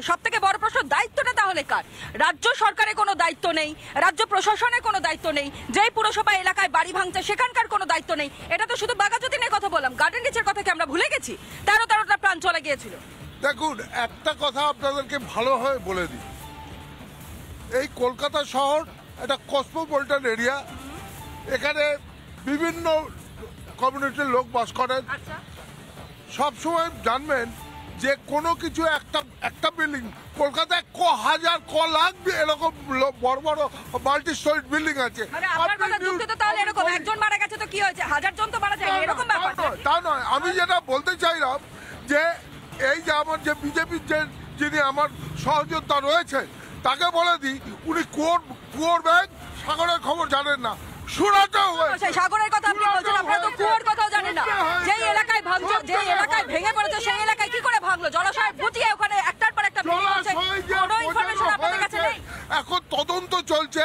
সবথেকে বড় প্রশ্ন, দায়িত্বটা তাহলে কার? রাজ্য সরকারের কোনো দায়িত্ব নেই, রাজ্য প্রশাসনের কোনো দায়িত্ব নেই, যেই পুরসভা এলাকায় বাড়ি ভাঙছে সেখানকার কোনো দায়িত্ব নেই। এটা তো শুধু বাঘাযতীনের কথা বললাম, গার্ডেন রিচের কথা কি আমরা ভুলে গেছি? 13টা প্রাণ চলে গিয়েছিল। দেখুন, একটা কথা আপনাদেরকে ভালোভাবে বলে দিই, এই কলকাতা শহর একটা কসমোপলিটন এরিয়া। এখানে বিভিন্ন কমিউনিটির লোক বাস করেন। সবসময় জানবেন যে কোনো কিছু একটা বিল্ডিং কলকাতায় হাজার লাখ এরকম বড় বড় মাল্টি স্টোরি বিল্ডিং আছে। এরকম একজন মারা গেছে তো কি হয়েছে, হাজার জন তো মারা যায়, এরকম ব্যাপার তা নয়। আমি যেটা বলতে চাইলাম যে এই যে আমার যে বিজেপির যিনি আমার সহযোদ্ধা রয়েছেন তাকে বলে দিই, উনি কুয়োর ব্যাগ সাগরের খবর জানেন না। সাগরের কথা আপনি বলছেন, আপনারা তো কুয়োর কথাও জানেন না। যেই এলাকায় ভাঙছে, যেই এলাকায় ভেঙে পড়েছে সেই এলাকায় কি করে ভাঙলো? জলাশয় বুঝিয়ে ওখানে একটার পর একটা কোনো ইনফরমেশন আপনাদের কাছে নেই। এখন তদন্ত চলছে,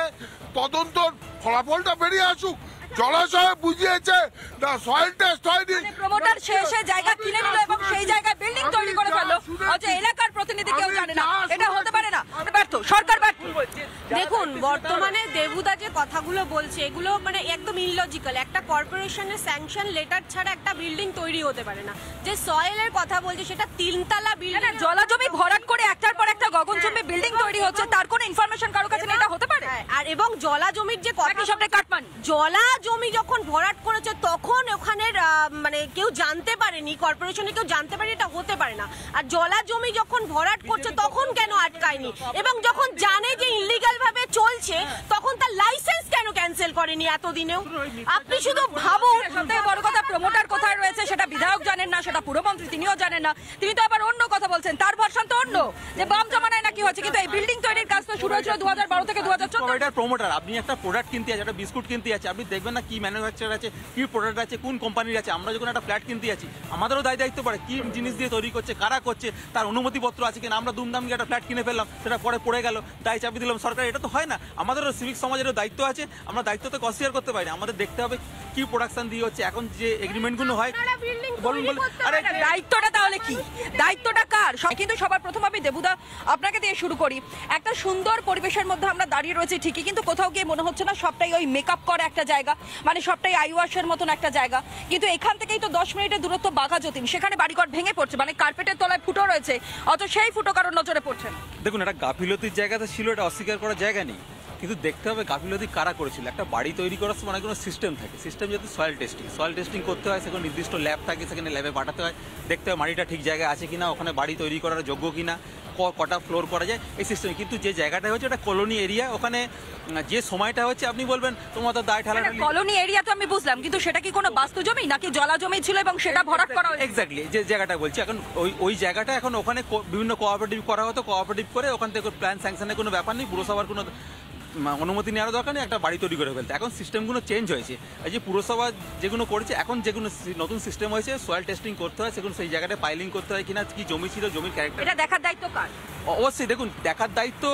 তদন্তর ফলাফলটা বেরিয়ে আসুক। জলাশয়ে বুঝিয়েছে না, সয়েল টেস্ট হয়নি। প্রমোটার শেষে জায়গা কিনে নিল এবং সেই জায়গায় বিল্ডিং তৈরি করে ফেললো, অথচ এলাকার প্রতিনিধি কেউ জানে না। এটা হতে পারে না, ব্যর্থ সরকার, ব্যর্থ। দেখুন, বর্তমানে দেবুদা যে কথাগুলো বলছে এগুলো মানে একদম ইললজিক্যাল। একটা কর্পোরেশনের স্যাংশন লেটার ছাড়া একটা বিল্ডিং তৈরি হতে পারে না। যে সয়েলের কথা বলছে সেটা 3তলা বিল্ডিং, জলাজমি ভরাট করে একটার পর একটা গগনচুম্বী বিল্ডিং তৈরি হচ্ছে, তার কোনো ইনফরমেশন কারো কাছে এটা হতে পারে? আর এবং জলাজমির যে কথা, সবটাই কাটমানি। জমি যখন ভরাট করেছে তখন ওখানের মানে কেউ জানতে পারেনি, কর্পোরেশনে কেউ জানতে পারেনি, এটা হতে পারে না। আর জলা জমি যখন ভরাট করছে তখন কেন আটকায়নি? এবং যখন জানে যে ইলিগাল ভাবে চলছে তখন তার লাইসেন্স কেন ক্যান্সেল করেনি এতদিনেও? আপনি শুধু ভাবুন। সবথেকে বড় কথা, প্রমোটার কোথায় রয়েছে সেটা বিধায়ক জানেন না, সেটা পুরমন্ত্রী তিনিও জানেন না। তিনি তো আবার অন্য কথা বলছেন, তার ভার্সন তো অন্য, যে বাম জমানায় নাকি হচ্ছে, কিন্তু এই বিল্ডিং তৈরির কাজ তো শুরু হয়েছিল 2012 থেকে 2014। প্রমোটার, আপনি একটা প্রোডাক্ট কিনতে আছে, একটা বিস্কুট কিনতে আছে, আপনি দেখবেন না কি ম্যানুফ্যাকচার আছে, কি প্রোডাক্ট আছে, কোন কোম্পানির আছে। আমরা যখন একটা ফ্ল্যাট কিনতে আছি আমাদেরও দায়িত্ব পড়ে কি জিনিস দিয়ে তৈরি করছে, কারা করছে, তার অনুমতিপত্র আছে কিনা। আমরা দুমদাম গিয়ে একটা ফ্ল্যাট কিনে ফেললাম, সেটা পরে পড়ে গেল, দায় চাপিয়ে দিলাম সরকার। এটা তো হয় না। আমাদেরও সিভিক সমাজেরও দায়িত্ব আছে, আমরা দায়িত্ব তো অস্বীকার করতে পারি না। আমাদের দেখতে হবে কি প্রোডাকশন দিয়ে হচ্ছে, এখন যে এগ্রিমেন্টগুলো হয়। বলুন বলুন, আরে দায়িত্বটা তাহলে কি, দায়িত্বটা কার? কিন্তু সবার প্রথম আমি দেবুদা আপনাকে দিয়ে শুরু করি। একটা সুন্দর পরিবেশের মধ্যে আমরা দাঁড়িয়ে রয়েছি ঠিকই, কিন্তু কোথাও গিয়ে মনে হচ্ছে না সবটাই ওই মেকআপ করা একটা জায়গা, মানে সবটাই আইওয়াশের মতন একটা জায়গা। কিন্তু এখান থেকেই তো 10 মিনিটের দূরত্ব বাঘাযতীন, সেখানে বাড়িঘর ভেঙে পড়ছে, মানে কার্পেটের তলায় ফুটো রয়েছে, অথচ সেই ফুটো কারোর নজরে পড়ছে না। দেখুন, এটা গাফিলতির জায়গাতে ছিল, এটা অস্বীকার করার জায়গা নেই, কিন্তু দেখতে হবে গাফিলতি কারা করেছিল। একটা বাড়ি তৈরি করার সময় অনেক কোনো সিস্টেম থাকে। সিস্টেম যেহেতু সয়েল টেস্টিং করতে হয়, সেখানে নির্দিষ্ট ল্যাব থাকে, সেখানে ল্যাবে পাঠাতে হয়, দেখতে হয় মাটিটা ঠিক জায়গায় আছে কিনা, ওখানে বাড়ি তৈরি করার যোগ্য কিনা, কটা ফ্লোর করা যায়, এই সিস্টেম। কিন্তু যে জায়গাটা হচ্ছে এটা কলোনি এরিয়া, ওখানে যে সময়টা হচ্ছে আপনি বলবেন তোমার তো দায় ঠালা। কলোনি এরিয়া তো আমি বুঝলাম, কিন্তু সেটা কি কোনো বাস্তু জমি নাকি জলা জমি ছিল এবং সেটা ভরাট করা হয়েছে? এক্স্যাক্টলি যে জায়গাটা বলছি, এখন ওই জায়গাটা এখন ওখানে বিভিন্ন কোঅপারেটিভ করা হতো, কোঅপারেটিভ করে ওখান থেকে প্ল্যান স্যাংশনের কোনো ব্যাপার নেই, পুরসভার কোনো অনুমতি নেওয়ার দরকার নেই, একটা বাড়ি তৈরি করে ফেলতে। এখন সিস্টেমগুলো চেঞ্জ হয়েছে, এই যে পুরসভা যেগুলো করেছে, এখন যেগুলো নতুন সিস্টেম হয়েছে, সয়েল টেস্টিং করতে হয়, সেগুলো সেই জায়গাটায় পাইলিং করতে হয় কিনা, কি জমি ছিল, জমির ক্যারেক্টার, এটা দেখার দায়িত্ব কার? অবশ্যই দেখুন, দেখার দায়িত্ব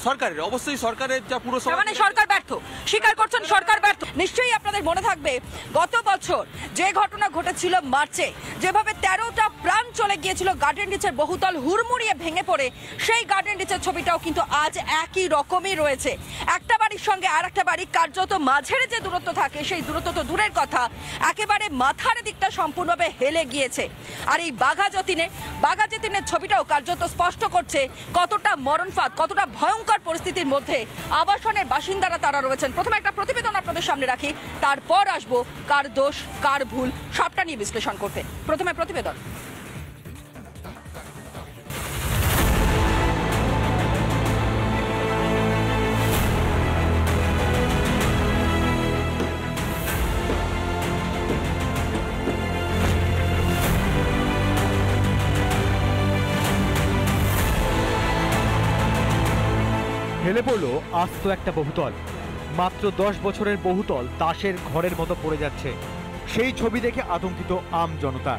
সরকারের, অবশ্যই সরকারের। যা পুরসভা, মানে সরকার ব্যর্থ, স্বীকার করছেন সরকার ব্যর্থ। নিশ্চয়ই আপনাদের মনে থাকবে গত বছর যে ঘটনা ঘটেছিল মার্চে, যেভাবে 13টা প্রাণ চলে গিয়েছিল গার্ডেন রিচের বহুতল হুড়মুড়িয়ে ভেঙে পড়ে, সেই গার্ডেন রিচের ছবিটাও কিন্তু আজ একই রকমই রয়েছে। একটা বাড়ির সঙ্গে আর একটা বাড়ি কার্যত মাঝের যে দূরত্ব থাকে, সেই দূরত্ব তো দূরের কথা, একেবারে মাথার দিকটা সম্পূর্ণভাবে হেলে গিয়েছে। আর এই বাঘাযতীনের ছবিটাও কার্যত স্পষ্ট করছে কতটা মরণফাঁদ, কতটা ভয়ঙ্কর পরিস্থিতির মধ্যে আবাসনের বাসিন্দারা তারা রয়েছেন। প্রথমে একটা প্রতিবেদন আপনাদের সামনে রাখি, তারপর আসবো কার দোষ কার ভুল সবটা নিয়ে বিশ্লেষণ করতে। প্রথমে প্রতিবেদন। হেলে পড়লো আস্ত একটা বহুতল। মাত্র 10 বছরের বহুতল তাসের ঘরের মতো পড়ে যাচ্ছে। সেই ছবি দেখে আতঙ্কিত আম জনতা,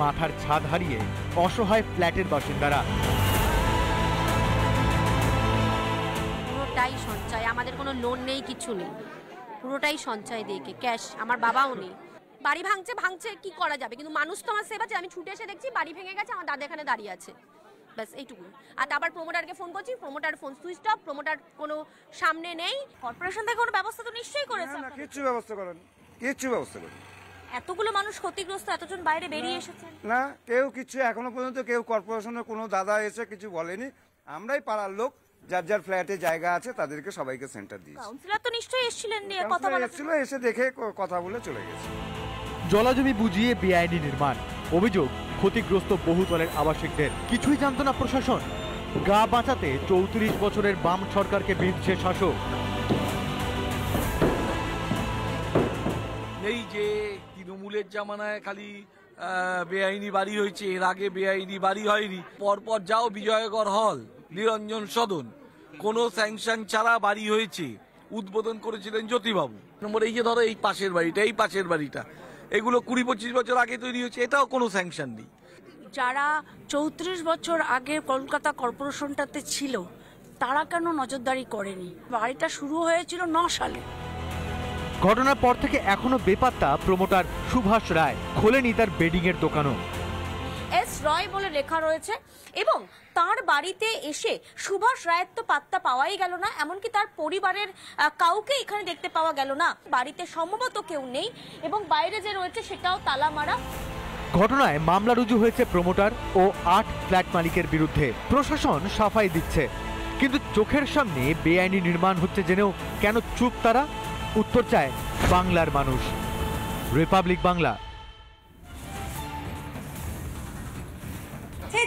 মাথার ছাদ হারিয়ে অসহায় ফ্ল্যাটের বাসিন্দারা। পুরোটাই সঞ্চয়, আমাদের কোনো লোন নেই, কিছু নেই, পুরোটাই সঞ্চয় দিয়ে ক্যাশ। আমার বাবাও নেই, বাড়ি ভাঙছে কি করা যাবে, কিন্তু মানুষ তো আমার সেবা আছে। আমি ছুটে এসে দেখছি বাড়ি ভেঙে গেছে, আমার দাদা এখানে দাঁড়িয়ে আছে। ব্যাস এইটুকু। আর আবার প্রমোটারকে ফোন করছি, promoter phone switch off, promoter কোনো সামনে নেই। কর্পোরেশন থেকে কোনো ব্যবস্থা তো নিশ্চয়ই করেছে। না, কিচ্ছু ব্যবস্থা করেন, কিচ্ছু ব্যবস্থা করেন। এতগুলো মানুষ ক্ষতিগ্রস্ত, এতজন বাইরে বেরিয়ে এসেছেন, না কেউ কিছু এখনো পর্যন্ত কেউ কর্পোরেশনের কোনো দাদা এসে কিছু বলেনি। আমরাই পাড়ার লোক, যার যার ফ্ল্যাটে জায়গা আছে তাদেরকে সবাইকে সেন্টার দিয়েছি। কাউন্সিলর তো নিশ্চয়ই এসেছিলেন, নিয়ে কথা বলা এসেছিল, এসে দেখে কথা বলে চলে গেছে। জলাজমি বুঝিয়ে বেআইনি নির্মাণ, অভিযোগ ক্ষতিগ্রস্ত বহুতলের আবাসিকদের। কিছুই জানত না প্রশাসন। গা বাঁচাতে 34 বছরের বাম সরকারকে বিঁধছে শাসক। এই যে তৃণমূলের জামানায় খালি বেআইনি বাড়ি হয়েছে, এর আগে বেআইনি বাড়ি হয়নি। পরপর যাও বিজয়গড় হল, নিরঞ্জন সদন, কোনো স্যাংশন ছাড়া বাড়ি হয়েছে। উদ্বোধন করেছিলেন জ্যোতিবাবু। নম্বর এই যে ধরো এই পাশের বাড়িটা, এই পাশের বাড়িটা, এগুলো 20-25 বছর আগে তৈরি হয়েছে, এটাও কোনো স্যাংশন নেই। যারা 34 বছর আগে কলকাতা কর্পোরেশনটাতে ছিল তারা কেন নজরদারি করেনি? বাড়িটা শুরু হয়েছিল 9 সালে। ঘটনার পর থেকে এখনো বেপাত্তা প্রমোটার সুভাষ রায়। খোলেনি তার বেডিং এর দোকানও। এস রয় বলে লেখা রয়েছে এবং তার বাড়িতে এসে সুভাষ রায়ের তো পাত্তা পাওয়াই গেল না, এমনকি তার পরিবারের কাউকে এখানে দেখতে পাওয়া গেল না। বাড়িতে সম্ভবত কেউ নেই এবং বাইরে যে রয়েছে সেটাও তালা মারা। ঘটনায় মামলা রুজু হয়েছে প্রমোটার ও 8 ফ্ল্যাট মালিকের বিরুদ্ধে। প্রশাসন সাফাই দিচ্ছে, কিন্তু চোখের সামনে বেআইনি নির্মাণ হচ্ছে জেনেও কেন চুপ তারা? উত্তর চায় বাংলার মানুষ। রিপাবলিক বাংলা।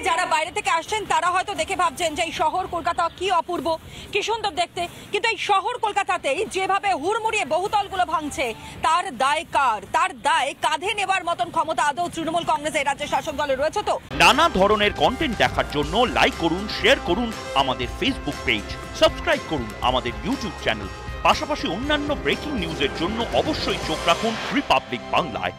যারা বাইরে থেকে আসছেন তারা হয়তো দেখে ভাবছেন যে এই শহর কলকাতা কি অপূর্ব, কি সুন্দর দেখতে, কিন্তু এই শহর কলকাতাতেই যেভাবে হুড়মুড়িয়ে বহুতলগুলো ভাঙছে তার দায় কার? তার দায় কাঁধে নেবার মতন ক্ষমতা আদৌ তৃণমূল কংগ্রেস এই রাজ্যের শাসক দলের রয়েছে? তো নানা ধরনের কন্টেন্ট দেখার জন্য লাইক করুন, শেয়ার করুন আমাদের ফেসবুক পেজ, সাবস্ক্রাইব করুন আমাদের ইউটিউব চ্যানেল। পাশাপাশি অন্যান্য ব্রেকিং নিউজের জন্য অবশ্যই চোখ রাখুন রিপাবলিক বাংলায়।